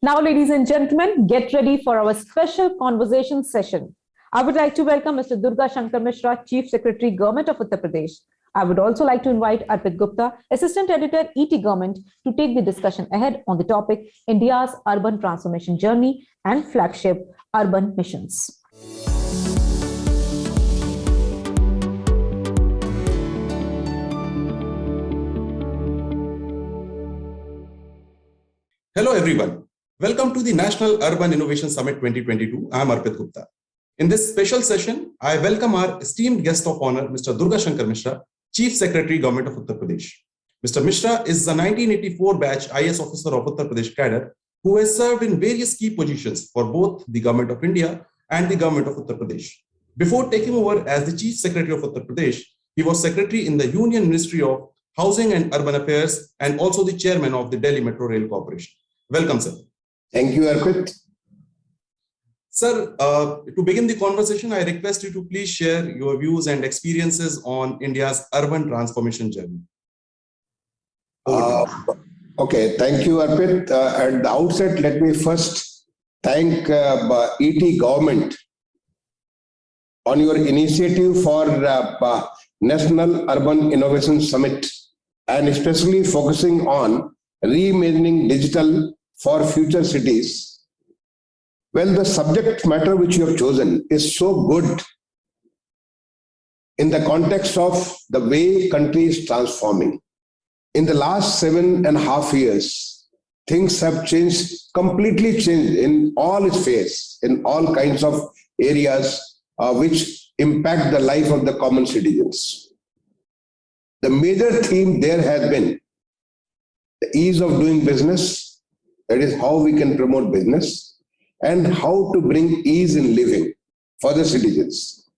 Now, ladies and gentlemen, get ready for our special conversation session. I would like to welcome Mr. Durga Shankar Mishra, Chief Secretary, Government of Uttar Pradesh. I would also like to invite Arpit Gupta, Assistant Editor, ETGovernment, to take the discussion ahead on the topic India's Urban Transformation Journey and Flagship Urban Missions. Hello everyone. Welcome to the National Urban Innovation Summit 2022. I am Arpit Gupta. In this special session, I welcome our esteemed guest of honor, Mr. Durga Shankar Mishra, Chief Secretary, Government of Uttar Pradesh. Mr. Mishra is the 1984 batch IS officer of Uttar Pradesh cadre who has served in various key positions for both the Government of India and the Government of Uttar Pradesh. Before taking over as the Chief Secretary of Uttar Pradesh, he was Secretary in the Union Ministry of Housing and Urban Affairs and also the Chairman of the Delhi Metro Rail Corporation. Welcome, sir. Thank you, Arpit. Sir, to begin the conversation, I request you to please share your views and experiences on India's urban transformation journey. Okay, thank you, Arpit. At the outset, let me first thank ETGovernment on your initiative for National Urban Innovation Summit and especially focusing on reimagining digital for future cities. Well, the subject matter which you have chosen is so good in the context of the way country is transforming. In the last 7.5 years, things have changed, completely changed in all spheres, in all kinds of areas which impact the life of the common citizens. The major theme there has been the ease of doing business, that is how we can promote business, and how to bring ease in living for the citizens.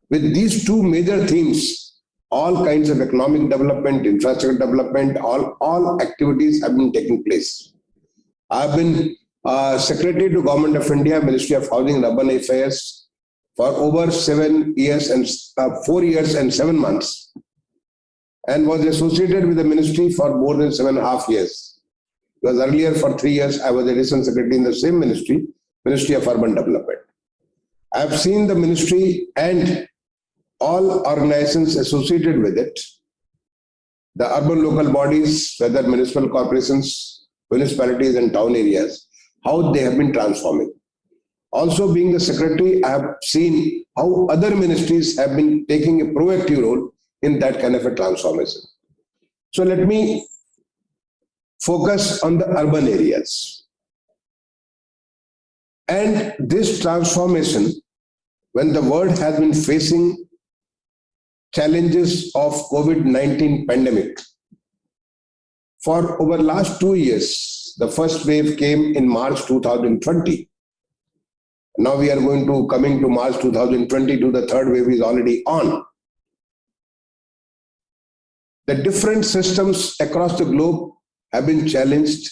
With these two major themes, all kinds of economic development, infrastructure development, all activities have been taking place. I've been Secretary to Government of India, Ministry of Housing and Urban Affairs for over 4 years and 7 months, and was associated with the ministry for more than 7.5 years. Because earlier for 3 years, I was Additional Secretary in the same ministry, Ministry of Urban Development. I have seen the ministry and all organizations associated with it, the urban local bodies, whether municipal corporations, municipalities and town areas, how they have been transforming. Also being the secretary, I have seen how other ministries have been taking a proactive role in that kind of a transformation. So let me focus on the urban areas. And this transformation, when the world has been facing challenges of COVID-19 pandemic, for over last 2 years, the first wave came in March 2020. Now we are coming to March 2022, the third wave is already on. The different systems across the globe have been challenged.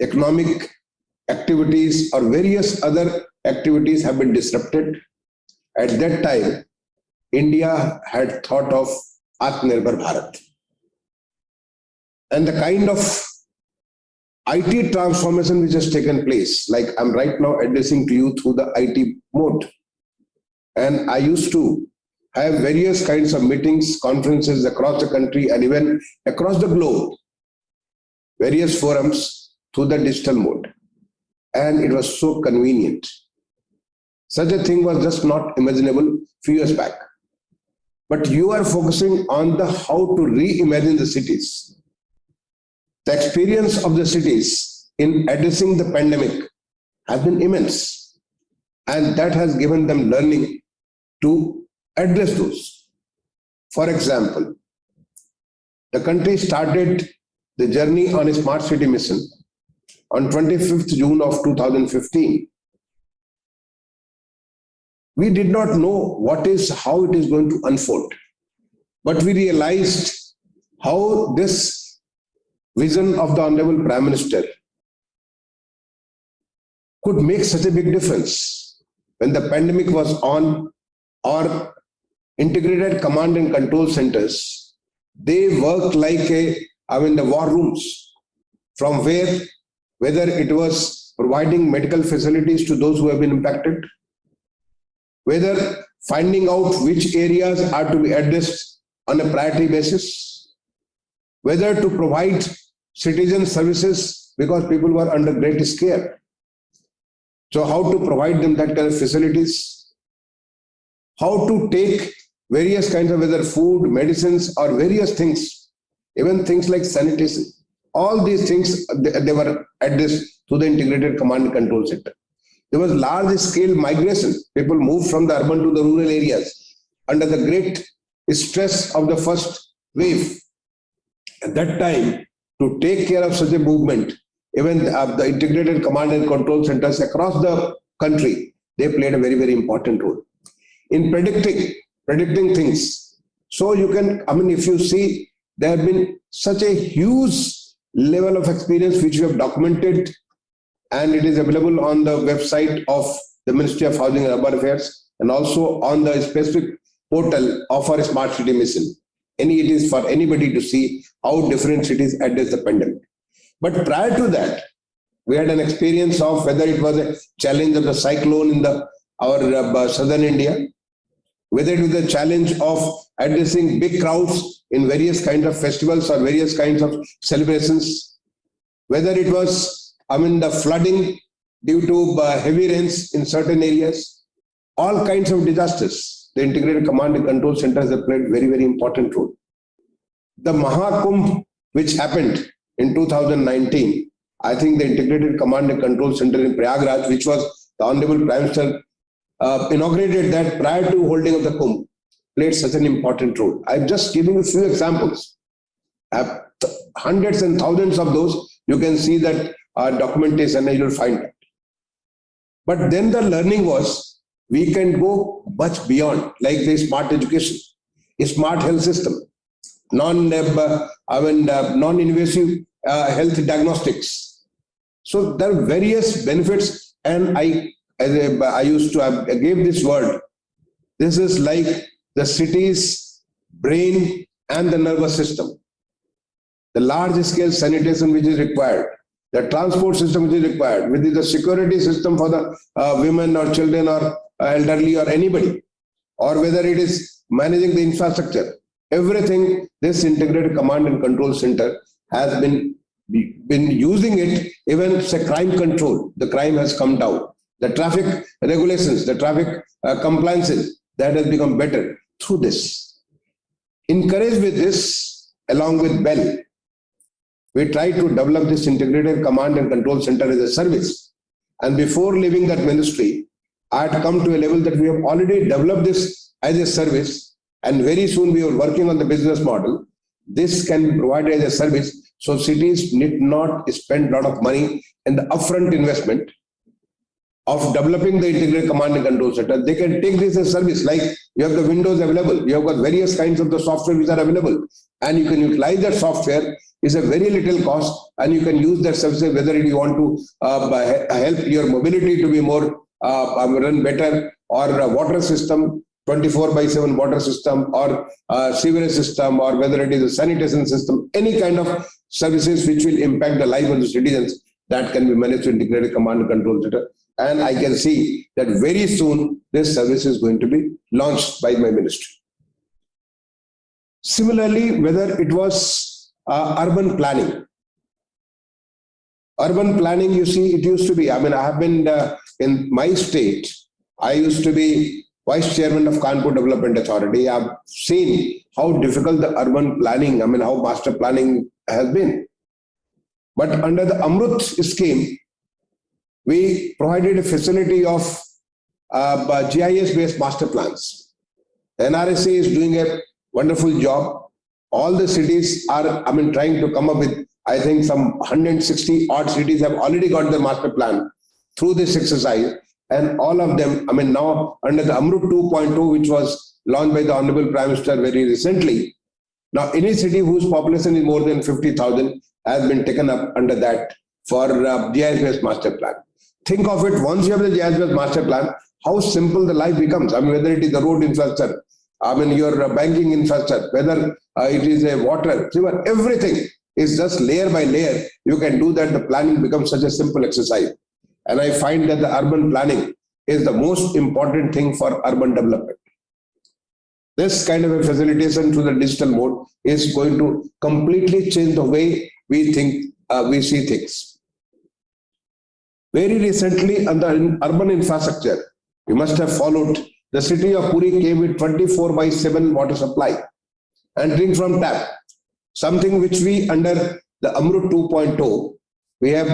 Economic activities or various other activities have been disrupted. At that time, India had thought of Atmanirbhar Bharat. And the kind of IT transformation which has taken place, like I'm right now addressing to you through the IT mode. And I used to have various kinds of meetings, conferences across the country and even across the globe, various forums through the digital mode. And it was so convenient. Such a thing was just not imaginable few years back. But you are focusing on the how to reimagine the cities. The experience of the cities in addressing the pandemic has been immense. And that has given them learning to address those. For example, the country started the journey on a smart city mission on 25th June of 2015. We did not know how it is going to unfold, but we realized how this vision of the Honorable Prime Minister could make such a big difference. When the pandemic was on, our integrated command and control centers, they worked like the war rooms, from where, whether it was providing medical facilities to those who have been impacted, whether finding out which areas are to be addressed on a priority basis, whether to provide citizen services because people were under great scare. So how to provide them that kind of facilities, how to take various kinds of whether food, medicines or various things, even things like sanitation. All these things, they were addressed through the integrated command and control center. There was large scale migration. People moved from the urban to the rural areas under the great stress of the first wave. At that time, to take care of such a movement, even the integrated command and control centers across the country, they played a very, very important role in predicting things. So you can, if you see, there have been such a huge level of experience which we have documented, and it is available on the website of the Ministry of Housing and Urban Affairs and also on the specific portal of our Smart City Mission. It is for anybody to see how different cities address the pandemic. But prior to that, we had an experience of whether it was a challenge of the cyclone in our southern India, whether it was a challenge of addressing big crowds in various kinds of festivals or various kinds of celebrations, whether it was, the flooding due to heavy rains in certain areas, all kinds of disasters. The Integrated Command and Control Centers have played very, very important role. The Mahakumbh, which happened in 2019, I think the Integrated Command and Control Center in Prayagraj, which was the Honorable Prime Minister inaugurated that prior to holding of the Kumbh, played such an important role. I'm just giving a few examples. Hundreds and thousands of those, you can see that documentation and you'll find that. But then the learning was, we can go much beyond, like the smart education, a smart health system, non-invasive health diagnostics. So there are various benefits, and I used to I gave this word. This is like the city's brain and the nervous system. The large-scale sanitation which is required, the transport system which is required, with the security system for the women or children or elderly or anybody, or whether it is managing the infrastructure, everything, this integrated command and control center has been using it. Even say crime control, the crime has come down. The traffic regulations, the traffic compliances, that has become better through this. Encouraged with this, along with BEL, we tried to develop this integrated command and control center as a service. And before leaving that ministry, I had come to a level that we have already developed this as a service, and very soon we are working on the business model. This can be provided as a service, so cities need not spend a lot of money in the upfront investment of developing the integrated command and control center. They can take this as a service, like you have the Windows available, you have got various kinds of the software which are available, and you can utilize that software. Is a very little cost, and you can use that service whether you want to help your mobility to be more run better, or water system, 24/7 water system, or sewerage system, or whether it is a sanitation system, any kind of services which will impact the life of the citizens, that can be managed to integrated command and control center. And I can see that very soon this service is going to be launched by my ministry. Similarly, whether it was urban planning. Urban planning, you see, it used to be, I have been in my state, I used to be Vice Chairman of Kanpur Development Authority. I've seen how difficult the urban planning, how master planning has been. But under the Amrut scheme, we provided a facility of GIS-based master plans. The NRSA is doing a wonderful job. All the cities are, trying to come up with, I think some 160 odd cities have already got their master plan through this exercise. And all of them, now under the Amrut 2.2, which was launched by the Honorable Prime Minister very recently, now any city whose population is more than 50,000 has been taken up under that for GIS-based master plan. Think of it, once you have the GIS-based master plan, how simple the life becomes. Whether it is the road infrastructure, your banking infrastructure, whether it is a water, river, everything is just layer by layer. You can do that. The planning becomes such a simple exercise. And I find that the urban planning is the most important thing for urban development. This kind of a facilitation through the digital mode is going to completely change the way we think, we see things. Very recently, on the urban infrastructure, you must have followed, the city of Puri came with 24/7 water supply and drink from tap, something which we under the Amrut 2.0, we have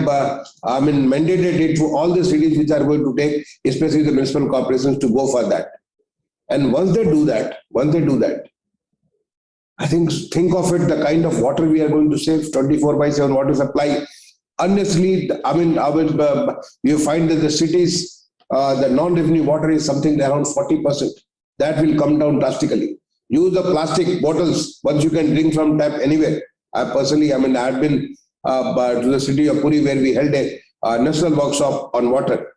mandated it to all the cities which are going to take, especially the municipal corporations, to go for that. And once they do that, I think of it, the kind of water we are going to save, 24/7 water supply. Honestly, you find that the cities, the non-revenue water is something around 40%. That will come down drastically. Use the plastic bottles once you can drink from tap anywhere. I personally, I have been to the city of Puri where we held a national workshop on water.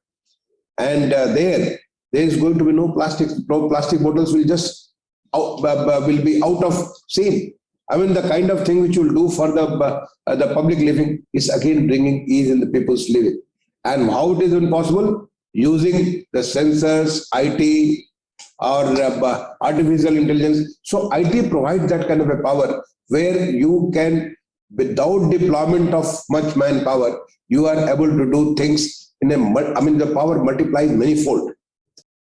And there is going to be no plastic. No plastic bottles will just will be out of scene. The kind of thing which will do for the public living is again bringing ease in the people's living. And how it is possible? Using the sensors, IT, or artificial intelligence. So IT provides that kind of a power where you can, without deployment of much manpower, you are able to do things in the power multiplies manyfold.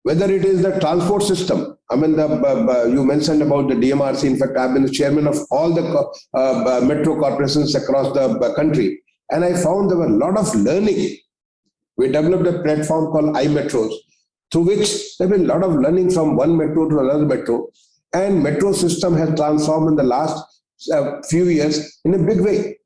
Whether it is the transport system, you mentioned about the DMRC. In fact, I've been the chairman of all the metro corporations across the country. And I found there were a lot of learning. We developed a platform called iMetros, through which there have been a lot of learning from one metro to another metro. And metro system has transformed in the last few years in a big way.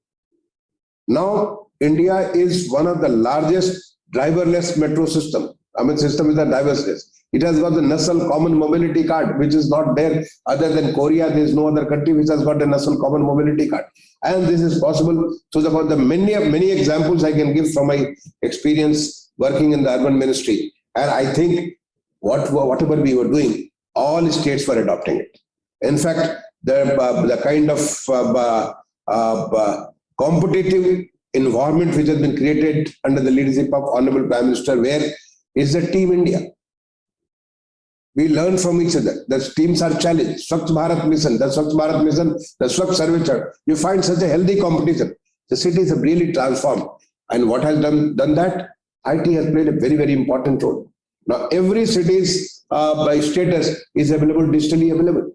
Now, India is one of the largest driverless metro system. System is a driverless. It has got the National Common Mobility Card, which is not there other than Korea. There is no other country which has got a National Common Mobility Card. And this is possible. So the many examples I can give from my experience working in the urban ministry. And I think whatever we were doing, all states were adopting it. In fact, the kind of competitive environment which has been created under the leadership of Honorable Prime Minister, where is the Team India. We learn from each other. The teams are challenged. Swachh Bharat Mission, the Swachh Sarvechar. You find such a healthy competition. The cities have really transformed. And what has done that? IT has played a very, very important role. Now, every city's by status is available, digitally available.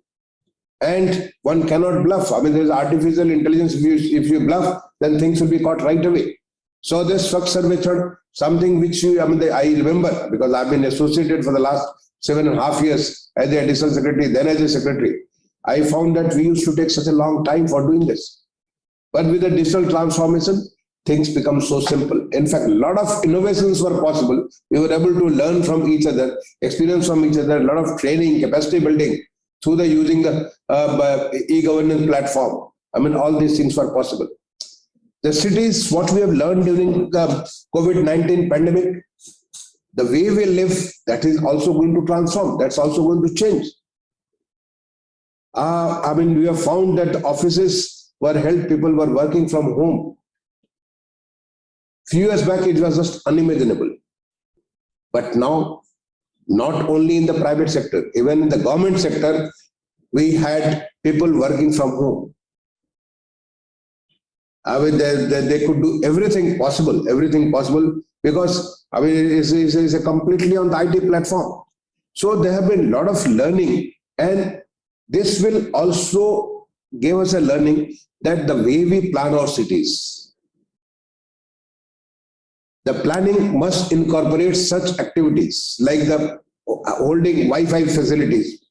And one cannot bluff. There is artificial intelligence. If you bluff, then things will be caught right away. So this Swachh Sarvechar, something which I remember, because I've been associated for the last 7.5 years as the additional secretary, then as a secretary. I found that we used to take such a long time for doing this. But with the digital transformation, things become so simple. In fact, a lot of innovations were possible. We were able to learn from each other, experience from each other, a lot of training, capacity building through using the e-governance platform. All these things were possible. The cities, what we have learned during the COVID-19 pandemic, the way we live, that is also going to transform. That's also going to change. We have found that offices were held, people were working from home. Few years back, it was just unimaginable. But now, not only in the private sector, even in the government sector, we had people working from home. They could do everything possible, because it is a completely on the IT platform. So there have been a lot of learning, and this will also give us a learning that the way we plan our cities, the planning must incorporate such activities like the holding Wi-Fi facilities.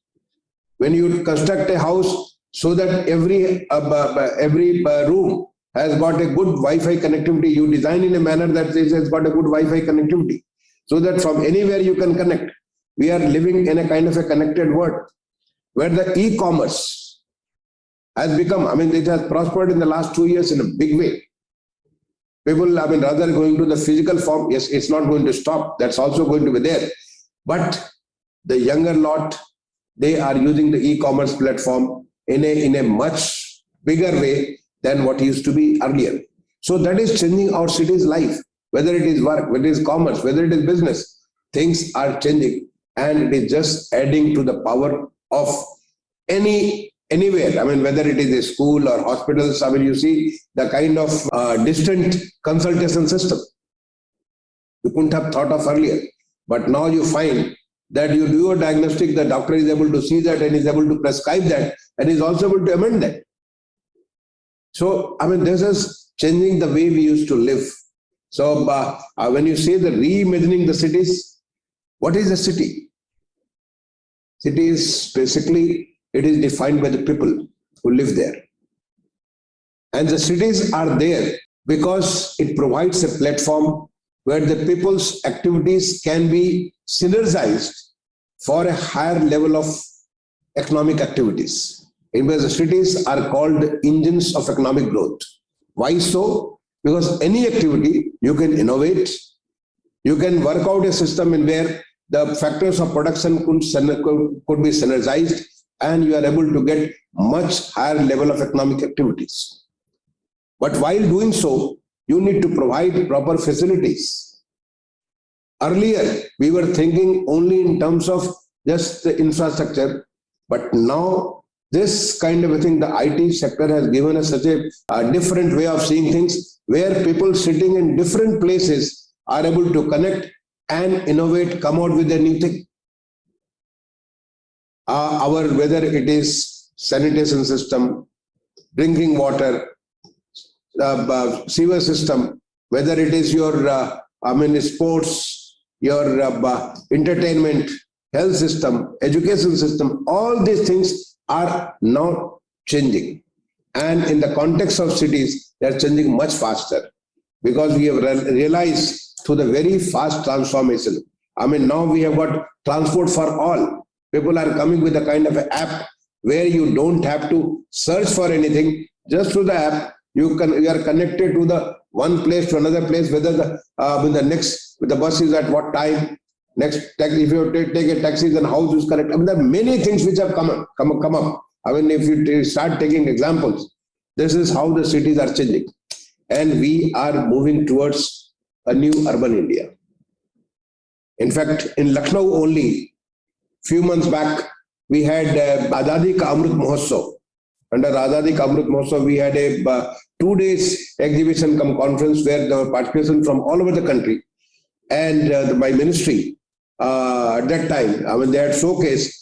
When you construct a house, so that every room has got a good Wi-Fi connectivity. You design in a manner that it has got a good Wi-Fi connectivity, so that from anywhere you can connect. We are living in a kind of a connected world where the e-commerce has become, it has prospered in the last 2 years in a big way. People, rather going to the physical form, yes, it's not going to stop. That's also going to be there. But the younger lot, they are using the e-commerce platform in a much bigger way than what used to be earlier. So that is changing our city's life. whether it is work, whether it is commerce, whether it is business, things are changing, and it is just adding to the power of anywhere. I mean, whether it is a school or hospitals, I mean, you see the kind of distant consultation system you couldn't have thought of earlier. But now you find that you do a diagnostic, the doctor is able to see that and is able to prescribe that and is also able to amend that. So, I mean, this is changing the way we used to live. So, when you say the reimagining the cities, what is a city? City is basically, it is defined by the people who live there. And the cities are there because it provides a platform where the people's activities can be synergized for a higher level of economic activities. Because the cities are called engines of economic growth. Why so? Because any activity you can innovate, you can work out a system in where the factors of production could be synergized, and you are able to get much higher level of economic activities. But while doing so, you need to provide proper facilities. Earlier, we were thinking only in terms of just the infrastructure, but now this kind of a thing, the IT sector has given us such a different way of seeing things, where people sitting in different places are able to connect and innovate, come out with a new thing. Whether it is sanitation system, drinking water, sewer system, whether it is your sports, your entertainment, health system, education system, all these things are now changing. And in the context of cities, they are changing much faster, because we have realized through the very fast transformation. I mean, now we have got transport for all. People are coming with a kind of an app where you don't have to search for anything. Just through the app, you are connected to the one place to another place, whether the bus is at what time, next taxi, if you take a taxi, then house is correct. I mean, there are many things which have come up. I mean, if you start taking examples, this is how the cities are changing. And we are moving towards a new urban India. In fact, in Lucknow only, few months back, we had Azadi Ka Amrit Mahotsav. Under Azadi Ka Amrit Mahotsav, we had a 2 days exhibition come conference where there were participation from all over the country. And my ministry, at that time, I mean, they had showcased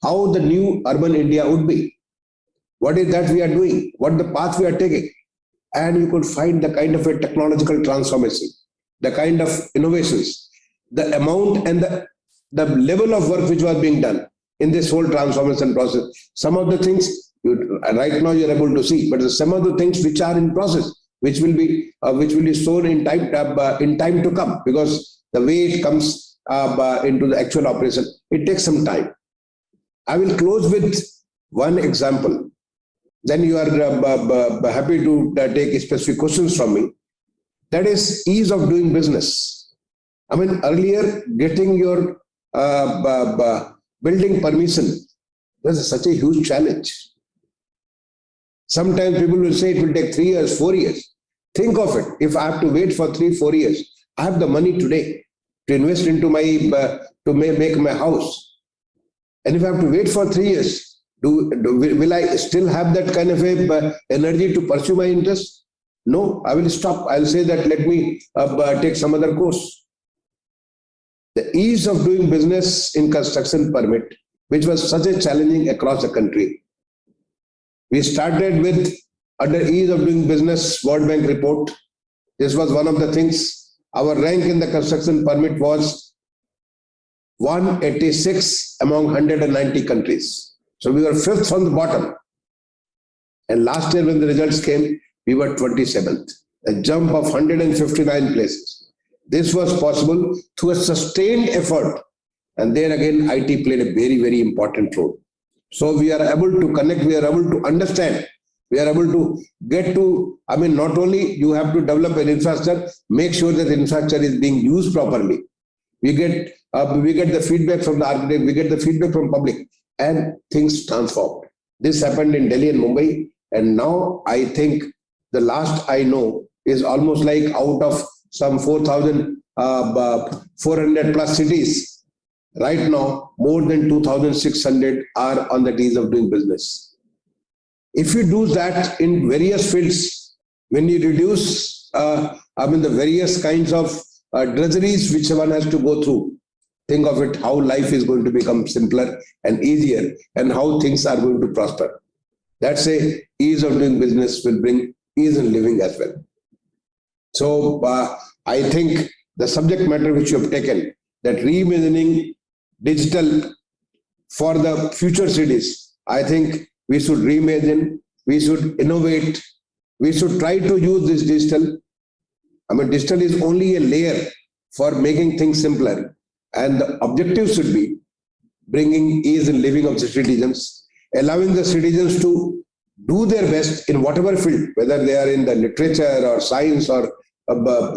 how the new urban India would be. What is that we are doing? What the path we are taking? And you could find the kind of a technological transformation, the kind of innovations, the amount and the level of work which was being done in this whole transformation process. Some of the things right now you're able to see, but some of the things which are in process, which will be shown in time to come, because the way it comes into the actual operation, it takes some time. I will close with one example. Then you are happy to take specific questions from me. That is ease of doing business. I mean, earlier getting your building permission was such a huge challenge. Sometimes people will say it will take 3 years, 4 years. Think of it. If I have to wait for 3-4 years, I have the money today to invest into my to make my house. And if I have to wait for 3 years, will I still have that kind of a energy to pursue my interest? No, I will stop. I'll say that let me take some other course. The ease of doing business in construction permit, which was such a challenging across the country. We started with under ease of doing business World Bank report. This was one of the things. Our rank in the construction permit was 186 among 190 countries. So we were 5th from the bottom. And last year when the results came, we were 27th, a jump of 159 places. This was possible through a sustained effort. And there again, IT played a very, very important role. So we are able to connect, we are able to understand, we are able to get to, I mean, not only you have to develop an infrastructure, make sure that the infrastructure is being used properly. We get the feedback from the architect, we get the feedback from public, and things transformed. This happened in Delhi and Mumbai. And now I think the last I know is almost like out of some 4,400 plus cities. Right now, more than 2,600 are on the ease of doing business. If you do that in various fields, when you reduce, the various kinds of drudgeries which one has to go through, think of it, how life is going to become simpler and easier and how things are going to prosper. That's a ease of doing business will bring ease in living as well. So I think the subject matter which you have taken, that reimagining digital for the future cities, I think we should reimagine, we should innovate, we should try to use this digital. Digital is only a layer for making things simpler. And the objective should be bringing ease in living of the citizens, allowing the citizens to do their best in whatever field, whether they are in the literature or science or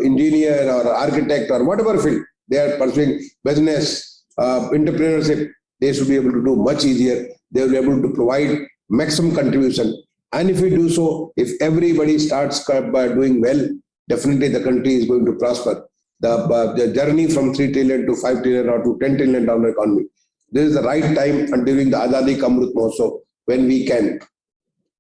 engineer or architect or whatever field they are pursuing, business, entrepreneurship, they should be able to do much easier. They will be able to provide maximum contribution. And if we do so, if everybody starts doing well, definitely the country is going to prosper. The journey from 3 trillion to 5 trillion or to $10 trillion economy. This is the right time, and during the Azadi Ka Amrit Mahotsav, when we can,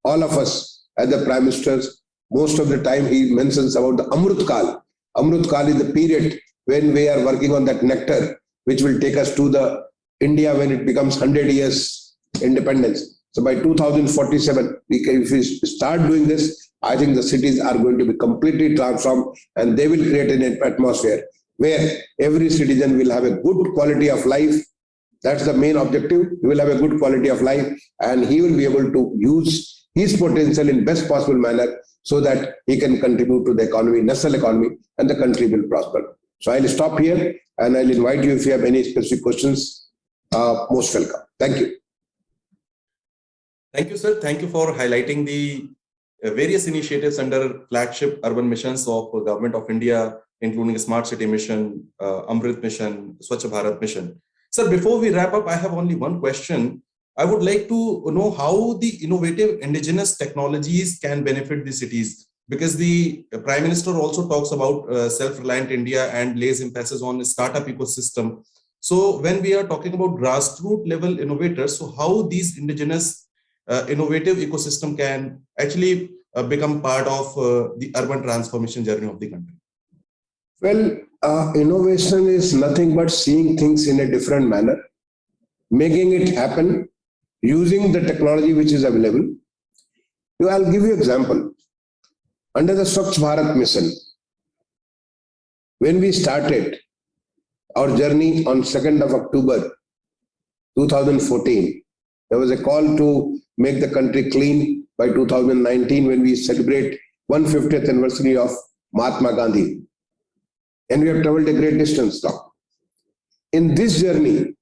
all of us as the Prime Ministers, most of the time he mentions about the Amrit Kal. Amrit Kal is the period when we are working on that nectar, which will take us to the India when it becomes 100 years independence. So by 2047, if we start doing this, I think the cities are going to be completely transformed, and they will create an atmosphere where every citizen will have a good quality of life. That's the main objective. He will have a good quality of life, and he will be able to use his potential in best possible manner so that he can contribute to the economy, national economy, and the country will prosper. So I'll stop here, and I'll invite you if you have any specific questions. Most welcome. Thank you. Thank you, sir. Thank you for highlighting the various initiatives under flagship urban missions of Government of India, including Smart City Mission, Amrit Mission, Swachh Bharat Mission. Sir, before we wrap up, I have only one question. I would like to know how the innovative indigenous technologies can benefit the cities, because the Prime Minister also talks about self-reliant India and lays emphasis on the startup ecosystem. So when we are talking about grassroots level innovators, so how these indigenous innovative ecosystem can actually become part of the urban transformation journey of the country? Well, innovation is nothing but seeing things in a different manner, making it happen, using the technology which is available. I'll give you an example. Under the Swachh Bharat mission, when we started our journey on 2nd of October 2014, there was a call to make the country clean by 2019 when we celebrate 150th anniversary of Mahatma Gandhi. And we have traveled a great distance now. In this journey,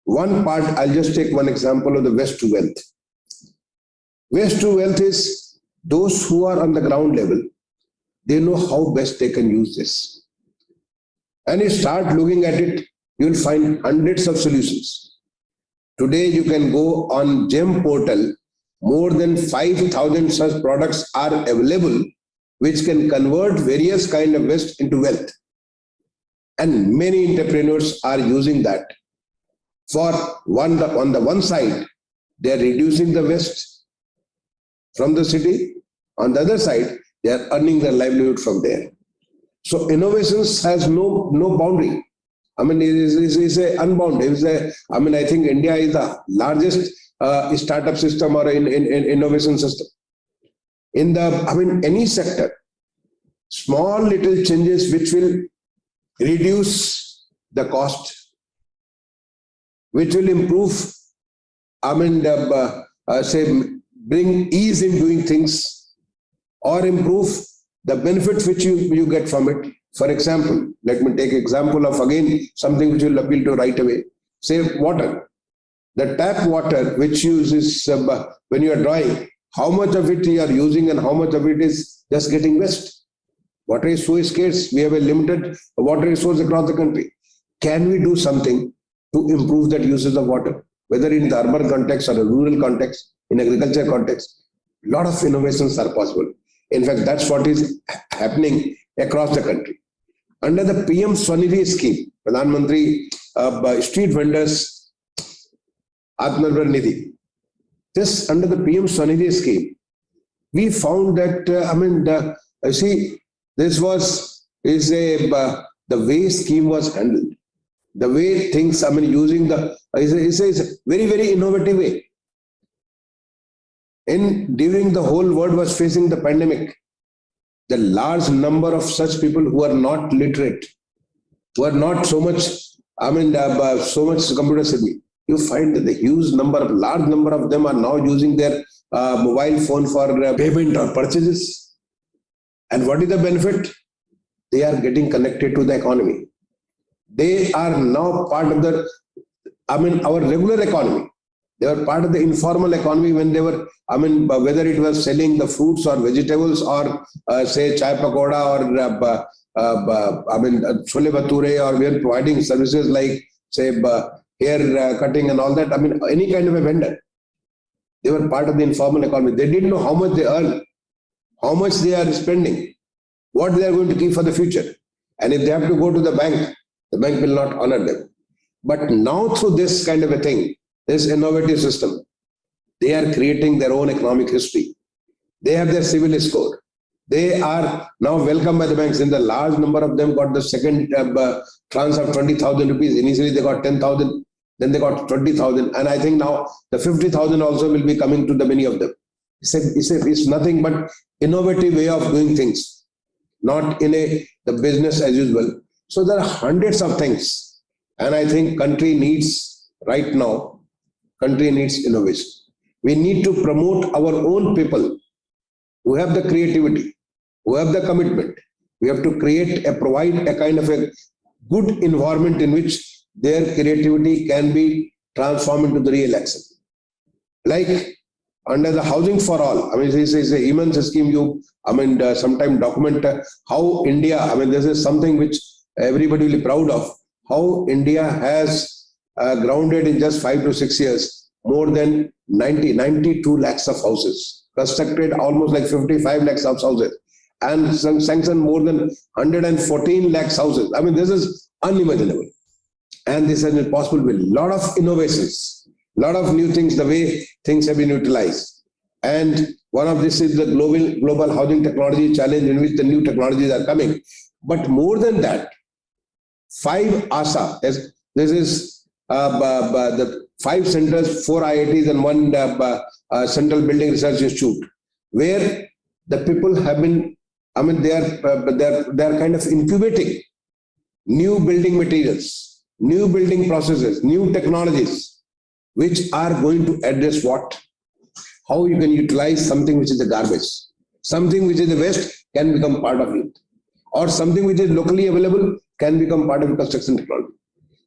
one part, I'll just take one example of the Waste to Wealth. Waste to Wealth is those who are on the ground level, they know how best they can use this. And you start looking at it, you'll find hundreds of solutions. Today, you can go on GEM portal, more than 5,000 such products are available, which can convert various kind of waste into wealth. And many entrepreneurs are using that. On the one side, they are reducing the waste from the city. On the other side, they are earning their livelihood from there. So innovations has no boundary. It is unbounded. I think India is the largest startup system or innovation system. In any sector, small little changes which will reduce the cost, which will improve, bring ease in doing things, or improve the benefits which you get from it. For example, let me take example of again something which will appeal to right away. Say water. The tap water which uses when you are drying, how much of it you are using and how much of it is just getting waste. Water is so scarce. We have a limited water resource across the country. Can we do something to improve that usage of water, whether in the urban context or a rural context, in agriculture context? A lot of innovations are possible. In fact, that's what is happening across the country. Under the PM Swanidhi scheme, Pradhan Mantri Street Vendors Atmanirbhar Nidhi, this under the PM Swanidhi scheme, we found that, the way scheme was handled, the way things, using is a very, very innovative way. During the whole world was facing the pandemic, the large number of such people who are not literate, who are not so much, so much computer savvy, you find that the large number of them are now using their mobile phone for payment or purchases. And what is the benefit? They are getting connected to the economy. They are now part of our regular economy. They were part of the informal economy when they were, whether it was selling the fruits or vegetables or say chai pakoda or chole bhature, or we are providing services like say hair cutting and all that. Any kind of a vendor. They were part of the informal economy. They didn't know how much they earn, how much they are spending, what they are going to keep for the future. And if they have to go to the bank will not honor them. But now through this kind of a thing, this innovative system, they are creating their own economic history. They have their civil score. They are now welcomed by the banks, and the large number of them got the second tranche of 20,000 rupees. Initially, they got 10,000, then they got 20,000. And I think now the 50,000 also will be coming to the many of them. It's nothing but innovative way of doing things, not in the business as usual. So there are hundreds of things. And I think country needs innovation. We need to promote our own people who have the creativity, who have the commitment. We have to provide a kind of a good environment in which their creativity can be transformed into the real action. Like under the Housing for All, this is a immense scheme. Sometime document how India, this is something which everybody will be proud of, how India has grounded in just 5 to 6 years, more than 92 lakhs of houses, constructed almost like 55 lakhs of houses, and sanctioned more than 114 lakhs houses. This is unimaginable. And this has been possible with a lot of innovations, a lot of new things, the way things have been utilized. And one of this is the global housing technology challenge, in which the new technologies are coming. But more than that, 5 ASA, this is the 5 centers, 4 IITs and 1 Central Building Research Institute, where the people have been, they are kind of incubating new building materials, new building processes, new technologies, which are going to address what? How you can utilize something which is a garbage, something which is a waste can become part of it, or something which is locally available can become part of construction technology.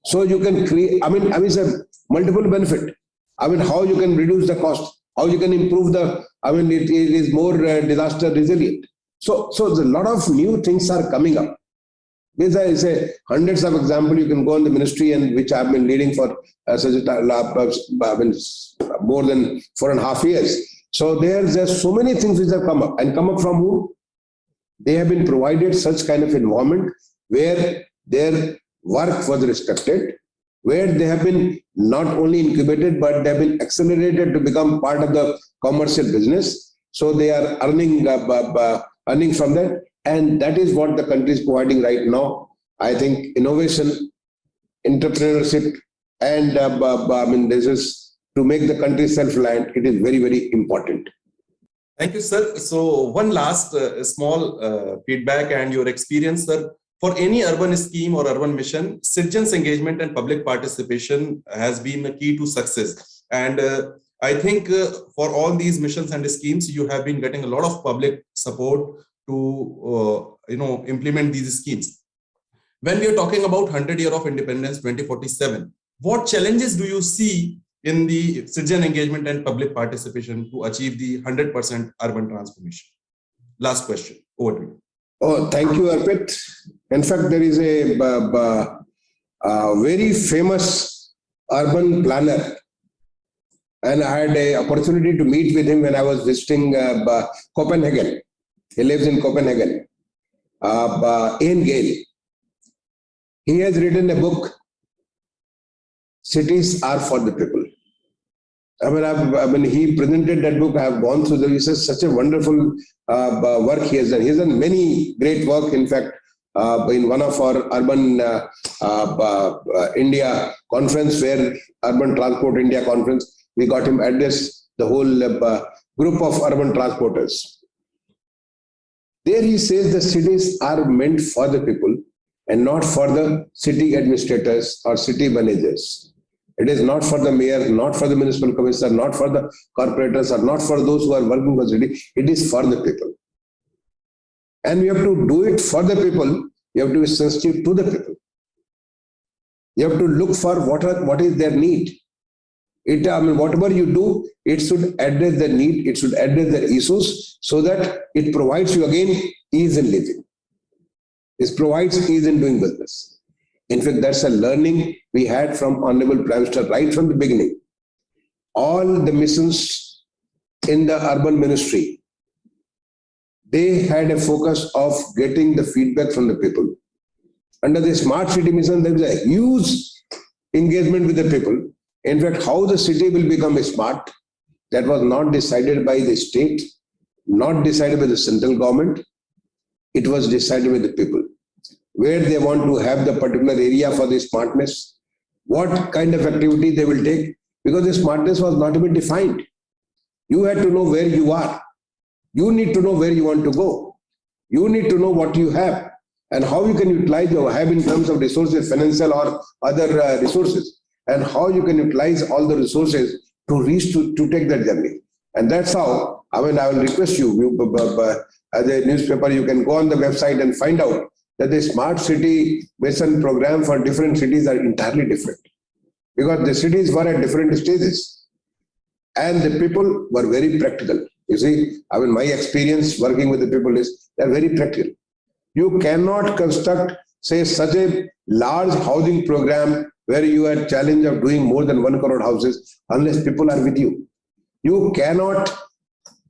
So you can create, it's a multiple benefit. How you can reduce the cost, how you can improve it is more disaster resilient. So there's a lot of new things are coming up. These are say hundreds of examples. You can go on the ministry, and which I've been leading for more than 4.5 years. So there's so many things which have come up, and come up from who? They have been provided such kind of environment where their work was respected, where they have been not only incubated, but they have been accelerated to become part of the commercial business. So they are earning from that. And that is what the country is providing right now. I think innovation, entrepreneurship, and this is to make the country self-reliant. It is very, very important. Thank you, sir. So one last small feedback and your experience, sir. For any urban scheme or urban mission, citizens' engagement and public participation has been a key to success. And I think for all these missions and schemes, you have been getting a lot of public support to implement these schemes. When we are talking about 100 year of independence 2047, what challenges do you see in the citizen engagement and public participation to achieve the 100% urban transformation? Last question, over to you. Oh, thank you, Arpit. In fact, there is a very famous urban planner, and I had an opportunity to meet with him when I was visiting Copenhagen. He lives in Copenhagen. Ian Gale. He has written a book, Cities Are for the People. He presented that book. I have gone through the research. Such a wonderful work he has done. He has done many great work. In fact, in one of our Urban India conference, where Urban Transport India conference, we got him address the whole group of urban transporters. There he says the cities are meant for the people and not for the city administrators or city managers. It is not for the mayor, not for the municipal commissioner, not for the corporators, or not for those who are working for the city. It is for the people. And we have to do it for the people. You have to be sensitive to the people. You have to look for what is their need. Whatever you do, it should address the need, it should address the issues, so that it provides you again ease in living. It provides ease in doing business. In fact, that's a learning we had from Honorable Prime Minister right from the beginning. All the missions in the urban ministry, they had a focus of getting the feedback from the people. Under the smart city mission, there is a huge engagement with the people. In fact, how the city will become smart, that was not decided by the state, not decided by the central government. It was decided by the people. Where they want to have the particular area for the smartness, what kind of activity they will take, because the smartness was not even defined. You had to know where you are. You need to know where you want to go. You need to know what you have and how you can utilize your have in terms of resources, financial or other resources, and how you can utilize all the resources to reach to take that journey. And that's how, I will request you, as a newspaper, you can go on the website and find out that the smart city mission program for different cities are entirely different, because the cities were at different stages and the people were very practical. You see, my experience working with the people is they're very practical. You cannot construct, say, such a large housing program where you are challenged of doing more than 1 crore houses unless people are with you. You cannot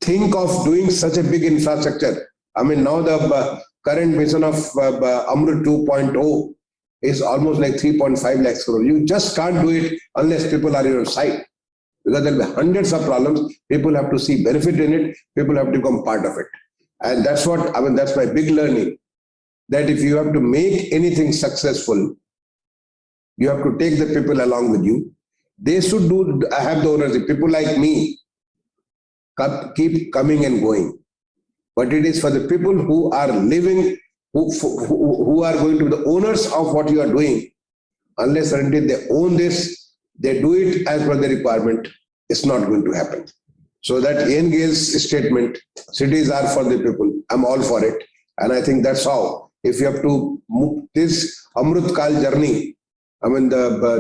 think of doing such a big infrastructure. Now the current mission of Amrut 2.0 is almost like 3.5 lakhs crore. You just can't do it unless people are on your side, because there will be hundreds of problems. People have to see benefit in it. People have to become part of it. And that's what, that's my big learning, that if you have to make anything successful, you have to take the people along with you. They should have the ownership. People like me keep coming and going. But it is for the people who are living, who are going to be the owners of what you are doing. Unless and until they own this, they do it as per the requirement, it's not going to happen. So that Ian Gale's statement, cities are for the people, I'm all for it. And I think that's how, if you have to move this Amrut Kal journey,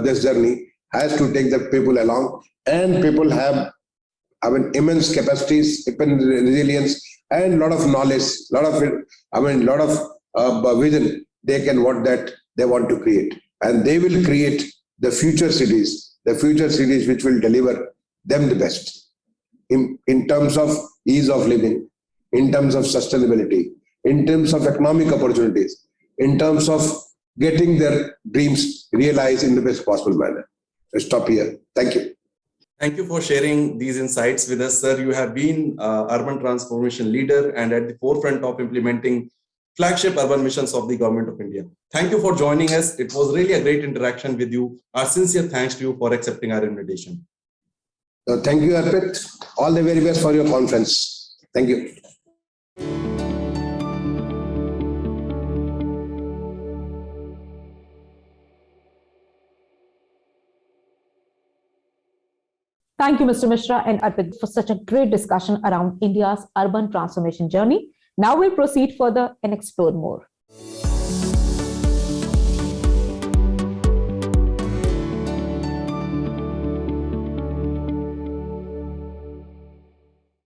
this journey has to take the people along, and people have immense capacities, resilience, and a lot of knowledge, lot of vision. They can that they want to create, and they will create the future cities which will deliver them the best in terms of ease of living, in terms of sustainability, in terms of economic opportunities, in terms of getting their dreams realized in the best possible manner. I'll stop here. Thank you. Thank you for sharing these insights with us, sir. You have been urban transformation leader and at the forefront of implementing flagship urban missions of the Government of India. Thank you for joining us. It was really a great interaction with you. Our sincere thanks to you for accepting our invitation. Thank you, Arpit. All the very best for your conference. Thank you. Thank you, Mr. Mishra and Arpit, for such a great discussion around India's urban transformation journey. Now we'll proceed further and explore more.